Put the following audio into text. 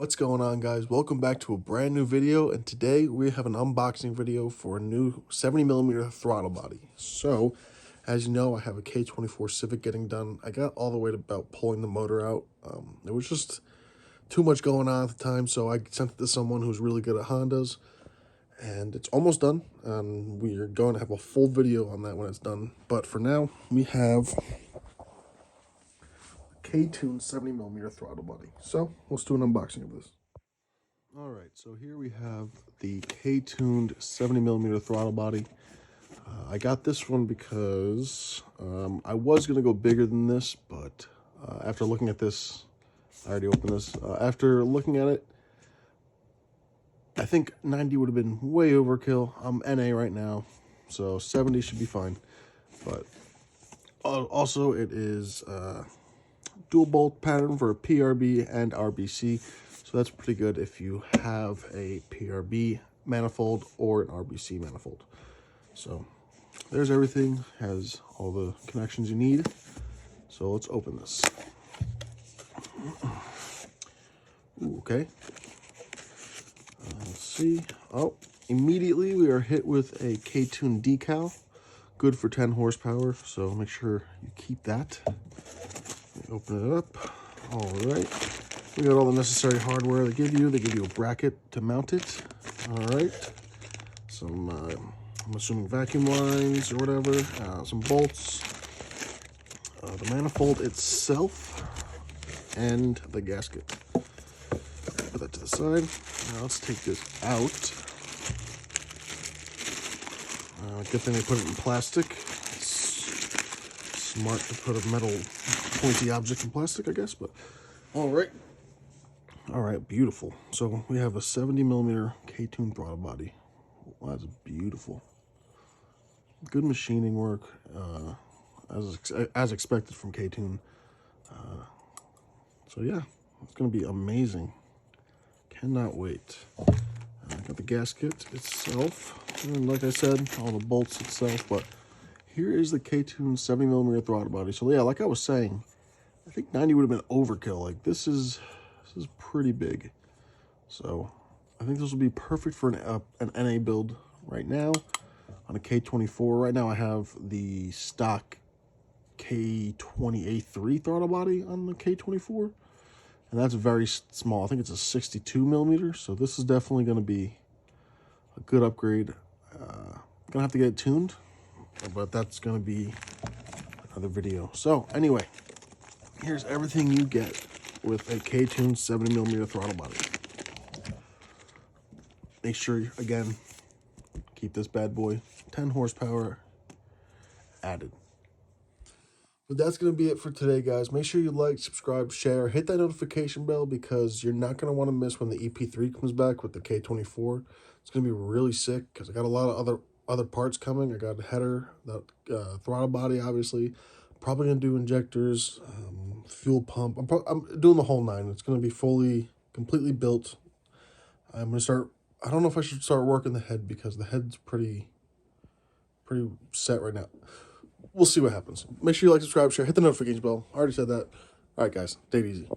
What's going on, guys? Welcome back to a brand new video, and today we have an unboxing video for a new 70mm throttle body. So, as you know, I have a K24 Civic getting done. I got all the way to about pulling the motor out. It was just too much going on at the time, so I sent it to someone who's really good at Hondas, and it's almost done. We are going to have a full video on that when it's done. But for now, we have Ktuned 70mm throttle body. So let's do an unboxing of this. Alright, so here we have the Ktuned 70mm throttle body. I got this one because I was going to go bigger than this, but after looking at this, I already opened this. After looking at it, I think 90 would have been way overkill. I'm NA right now, so 70 should be fine. But also it is dual bolt pattern for PRB and RBC, so that's pretty good if you have a PRB manifold or an RBC manifold. So there's everything, has all the connections you need. So let's open this. Ooh, okay, let's see. Oh, immediately we are hit with a Ktuned decal, good for 10 horsepower, so make sure you keep that. Open it up. All right, we got all the necessary hardware they give you. They give you a bracket to mount it. All right, some I'm assuming vacuum lines or whatever, some bolts, the manifold itself, and the gasket. Put that to the side. Now let's take this out. Good thing they put it in plastic. Smart to put a metal pointy object in plastic, I guess, but all right, beautiful. So we have a 70mm Ktuned throttle body. Wow, that's beautiful. Good machining work, as expected from Ktuned. So yeah, it's gonna be amazing. Cannot wait. Got the gasket itself, and like I said, all the bolts itself, but here is the Ktuned 70mm throttle body. So yeah, like I was saying, I think 90 would have been overkill. Like this is pretty big. So I think this will be perfect for an NA build right now on a K24. Right now I have the stock K20A3 throttle body on the K24, and that's very small. I think it's a 62mm. So this is definitely going to be a good upgrade. Gonna have to get it tuned, but that's going to be another video. So anyway, here's everything you get with a Ktuned 70mm throttle body. Make sure, again, keep this bad boy 10 horsepower added. But that's going to be it for today, guys. Make sure you like, subscribe, share, hit that notification bell, because you're not going to want to miss when the EP3 comes back with the K24. It's going to be really sick because I got a lot of other parts coming. I got a header, that throttle body, obviously. Probably going to do injectors, fuel pump. I'm doing the whole nine. It's going to be completely built. I'm going to start, I don't know if I should start working the head because the head's pretty set right now. We'll see what happens. Make sure you like, subscribe, share, hit the notification bell. I already said that. All right, guys, take it easy.